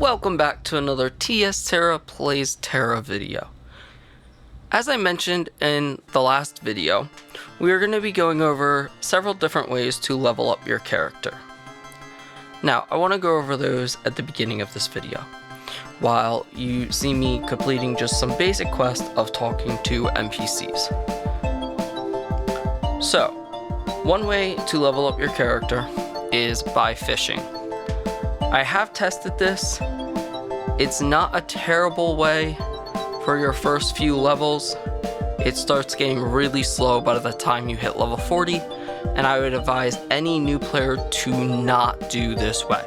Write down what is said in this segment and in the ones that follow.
Welcome back to another TSTerra Plays Tera video. As I mentioned in the last video, we are going to be going over several different ways to level up your character. Now, I want to go over those at the beginning of this video, while you see me completing just some basic quests of talking to NPCs. So, one way to level up your character is by fishing. I have tested this. It's not a terrible way for your first few levels. It starts getting really slow by the time you hit level 40, and I would advise any new player to not do this way.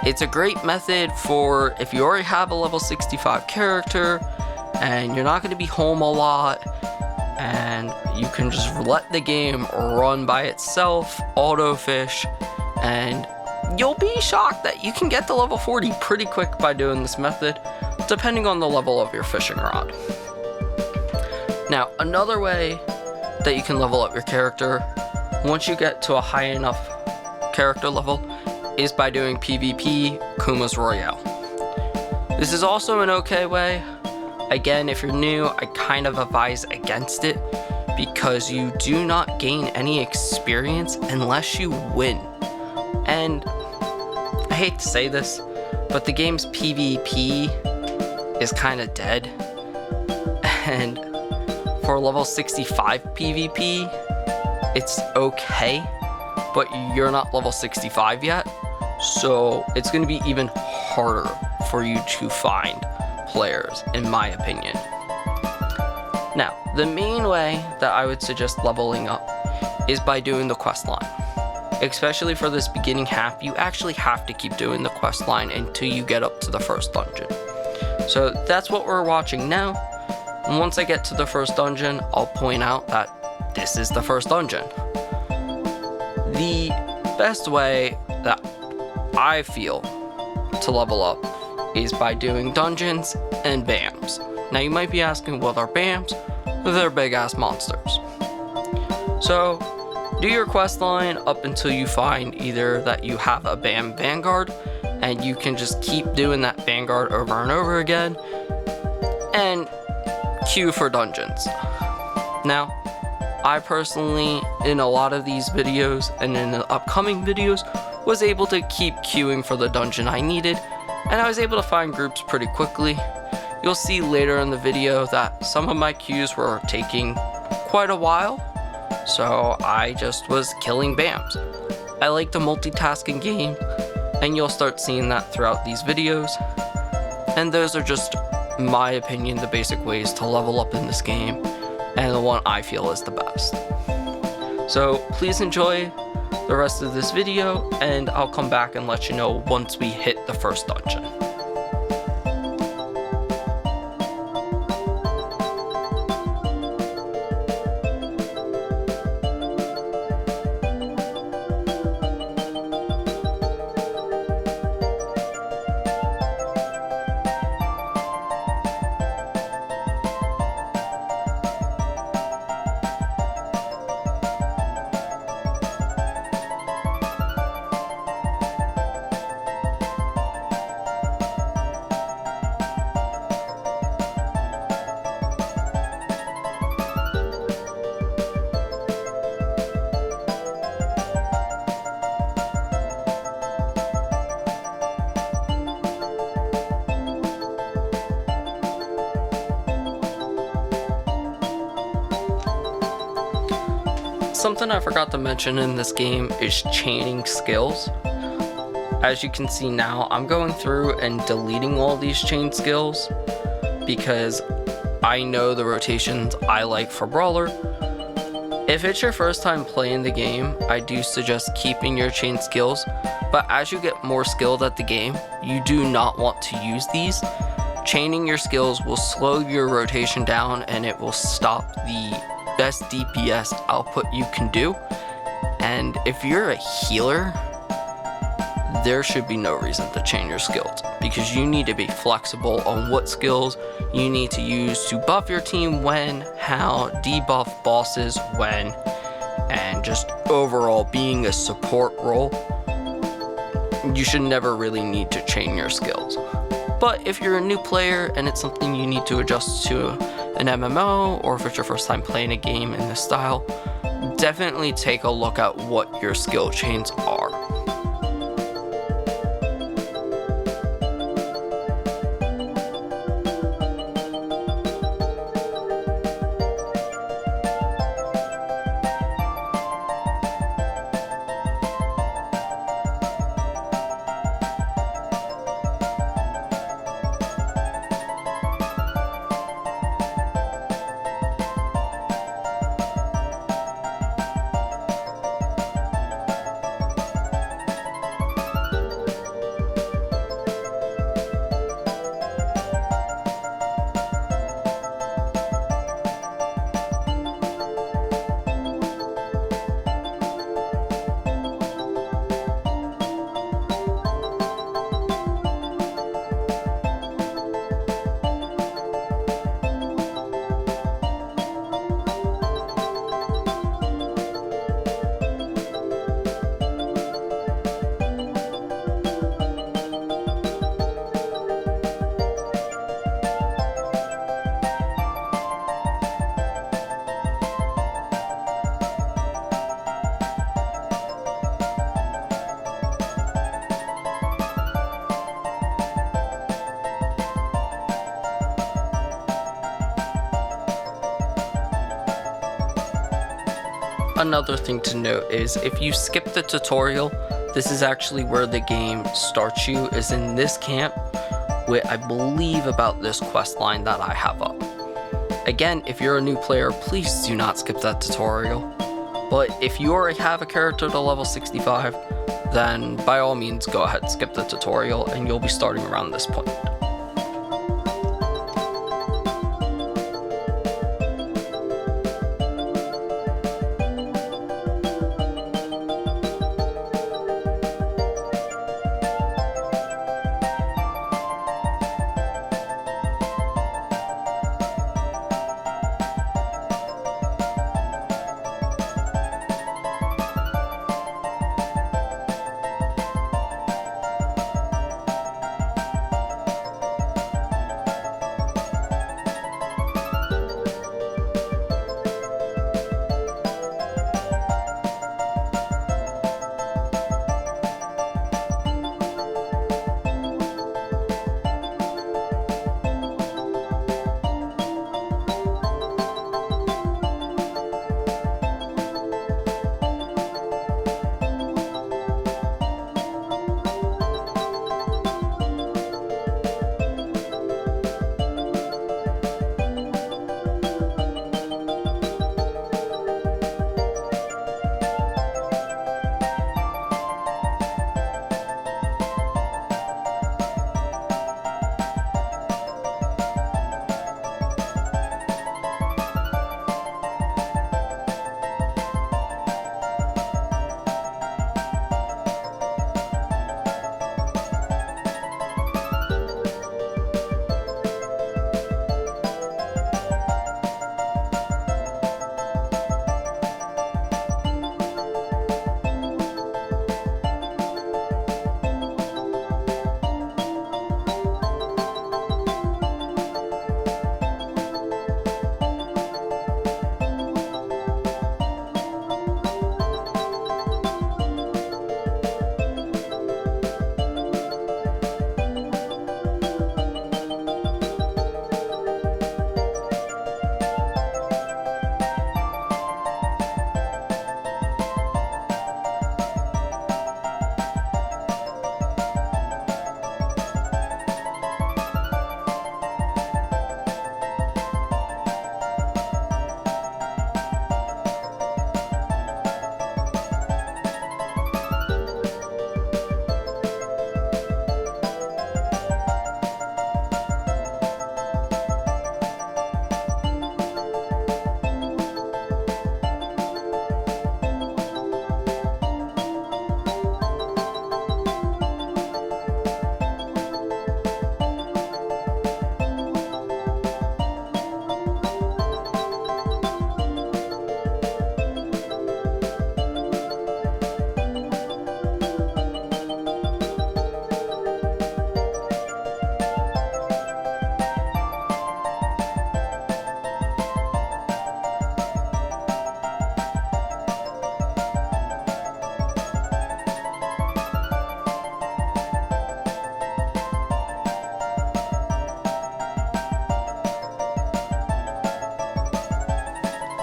It's a great method for if you already have a level 65 character and you're not going to be home a lot, and you can just let the game run by itself, auto fish, and you'll be shocked that you can get to level 40 pretty quick by doing this method, depending on the level of your fishing rod. Now, another way that you can level up your character once you get to a high enough character level is by doing PvP Kuma's Royale. This is also an okay way. Again, if you're new, I kind of advise against it because you do not gain any experience unless you win. And I hate to say this, but the game's PvP is kind of dead. And for level 65 PvP, it's okay, but you're not level 65 yet, so it's going to be even harder for you to find players, in my opinion. Now, the main way that I would suggest leveling up is by doing the quest line. Especially for this beginning half, you actually have to keep doing the quest line until you get up to the first dungeon. So that's what we're watching now. And once I get to the first dungeon, I'll point out that this is the first dungeon. The best way that I feel to level up is by doing dungeons and BAMs. Now you might be asking, what are BAMs? They're big ass monsters. So do your quest line up until you find either that you have a BAM Vanguard and you can just keep doing that Vanguard over and over again, and queue for dungeons. Now, I personally, in a lot of these videos and in the upcoming videos, was able to keep queuing for the dungeon I needed, and I was able to find groups pretty quickly. You'll see later in the video that some of my queues were taking quite a while, so I just was killing BAMs. I like the multitasking game, and you'll start seeing that throughout these videos. And those are just, my opinion, the basic ways to level up in this game, and the one I feel is the best. So please enjoy the rest of this video, and I'll come back and let you know once we hit the first dungeon. Something I forgot to mention in this game is chaining skills. As you can see now, I'm going through and deleting all these chain skills because I know the rotations I like for Brawler. If it's your first time playing the game, I do suggest keeping your chain skills, but as you get more skilled at the game, you do not want to use these. Chaining your skills will slow your rotation down, and it will stop the best DPS output you can do. And if you're a healer, there should be no reason to chain your skills, because you need to be flexible on what skills you need to use to buff your team when, how, debuff bosses when, and just overall being a support role. you should never really need to chain your skills. But if you're a new player and it's something you need to adjust to an MMO, or if it's your first time playing a game in this style, definitely take a look at what your skill chains are. Another thing to note is if you skip the tutorial, this is actually where the game starts you, is in this camp with, I believe, about this quest line that I have up. Again, if you're a new player, please do not skip that tutorial. But if you already have a character to level 65, then by all means go ahead and skip the tutorial and you'll be starting around this point.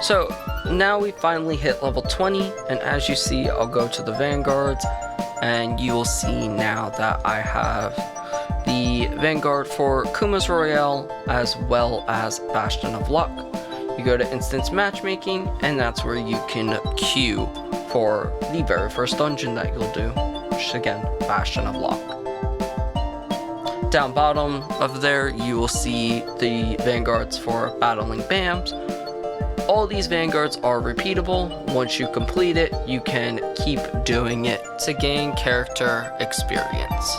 So now we finally hit level 20, and as you see, I'll go to the Vanguards, and you will see now that I have the Vanguard for Kuma's Royale as well as Bastion of Lok. You go to Instance Matchmaking, and that's where you can queue for the very first dungeon that you'll do, which is again, Bastion of Lok. Down bottom of there, you will see the Vanguards for battling BAMs. All these Vanguards are repeatable. Once you complete it, you can keep doing it to gain character experience.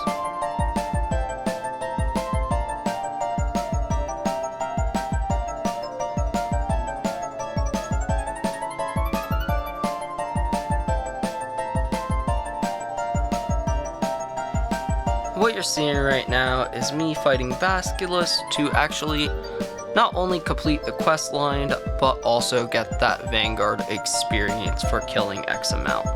What you're seeing right now is me fighting Basculus to actually not only complete the quest line, but also get that Vanguard experience for killing X amount.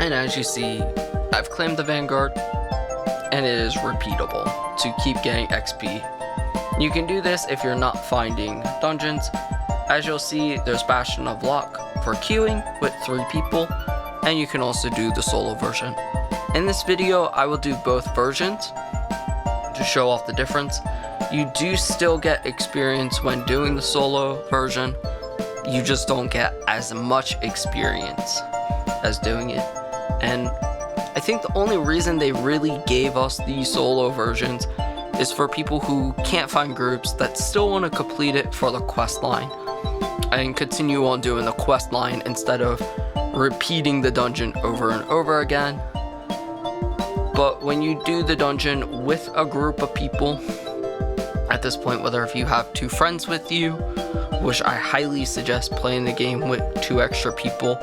And as you see, I've claimed the Vanguard, and it is repeatable to keep getting XP. You can do this if you're not finding dungeons. As you'll see, there's Bastion of Lok for queuing with 3 people, and you can also do the solo version. In this video, I will do both versions to show off the difference. You do still get experience when doing the solo version, you just don't get as much experience as doing it. And I think the only reason they really gave us these solo versions is for people who can't find groups that still want to complete it for the quest line and continue on doing the quest line instead of repeating the dungeon over and over again. But when you do the dungeon with a group of people, at this point, whether if you have 2 friends with you, which I highly suggest playing the game with 2 extra people,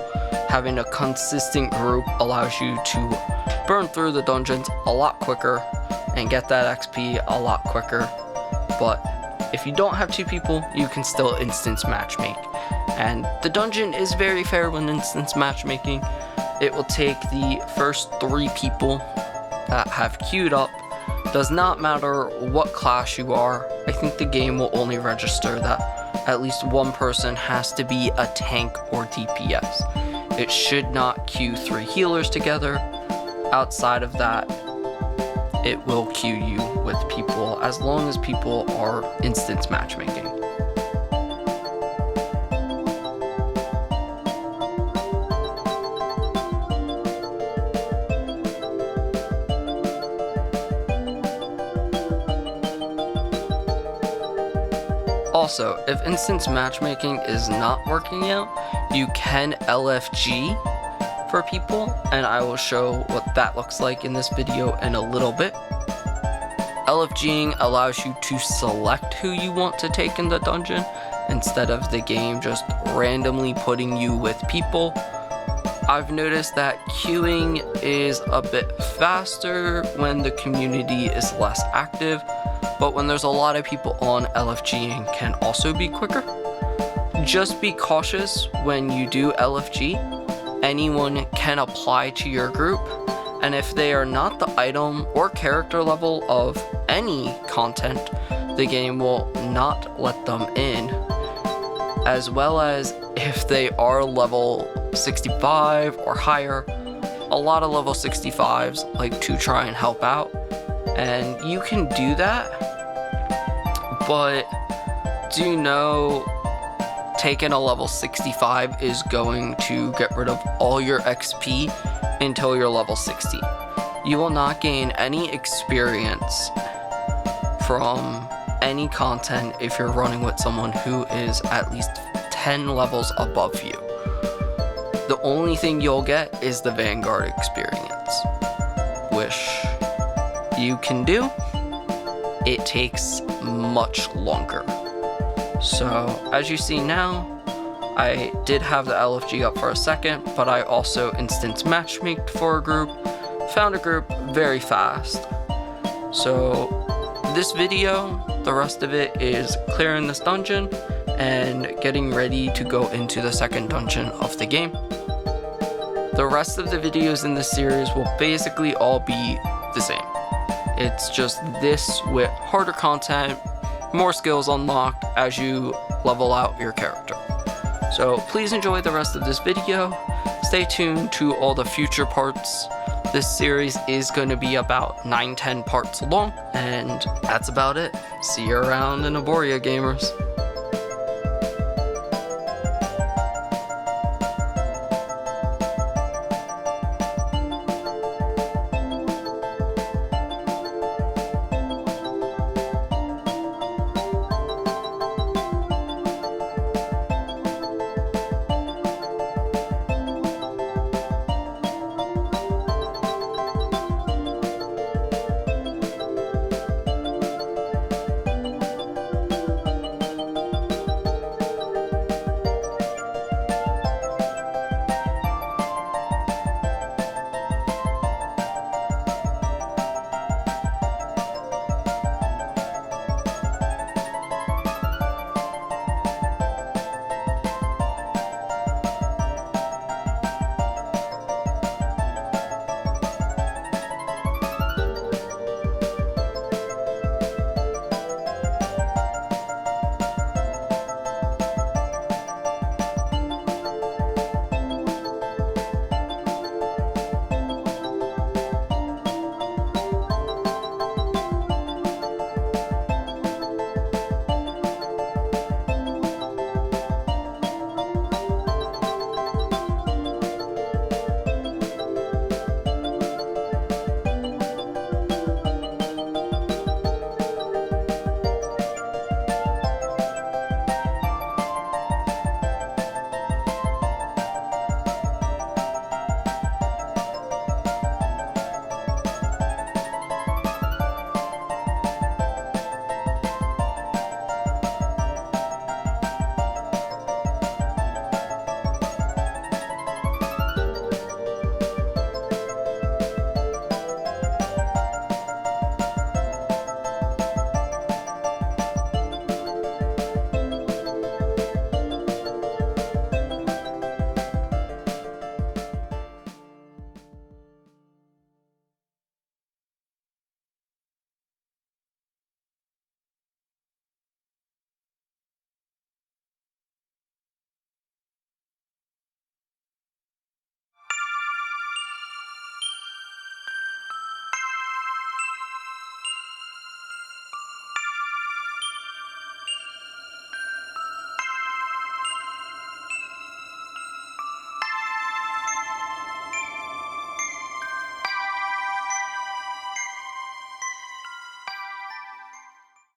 having a consistent group allows you to burn through the dungeons a lot quicker and get that XP a lot quicker. But if you don't have 2 people, you can still instance matchmake. And the dungeon is very fair when instance matchmaking. It will take the first 3 people that have queued up. Does not matter what class you are. I think the game will only register that at least one person has to be a tank or DPS. It should not queue 3 healers together. Outside of that, it will queue you with people as long as people are instance matchmaking. Also, if instance matchmaking is not working out, you can LFG for people, and I will show what that looks like in this video in a little bit. LFGing allows you to select who you want to take in the dungeon instead of the game just randomly putting you with people. I've noticed that queuing is a bit faster when the community is less active, but when there's a lot of people on, LFGing can also be quicker. Just be cautious when you do LFG. Anyone can apply to your group, and if they are not the item or character level of any content, the game will not let them in. As well as if they are level 65 or higher, a lot of level 65s like to try and help out, and you can do that. But do know taking a level 65 is going to get rid of all your XP until you're level 60. You will not gain any experience from any content if you're running with someone who is at least 10 levels above you. The only thing you'll get is the Vanguard experience, which you can do. It takes much longer. So as you see now, I did have the LFG up for a second, but I also instance matchmaked for a group found a group very fast. So this video, the rest of it is clearing this dungeon and getting ready to go into the second dungeon of the game. The rest of the videos in this series will basically all be the same. It's just this with harder content, more skills unlocked as you level out your character. So please enjoy the rest of this video. Stay tuned to all the future parts. This series is going to be about 9-10 parts long, and that's about it. See you around in Aboria, gamers.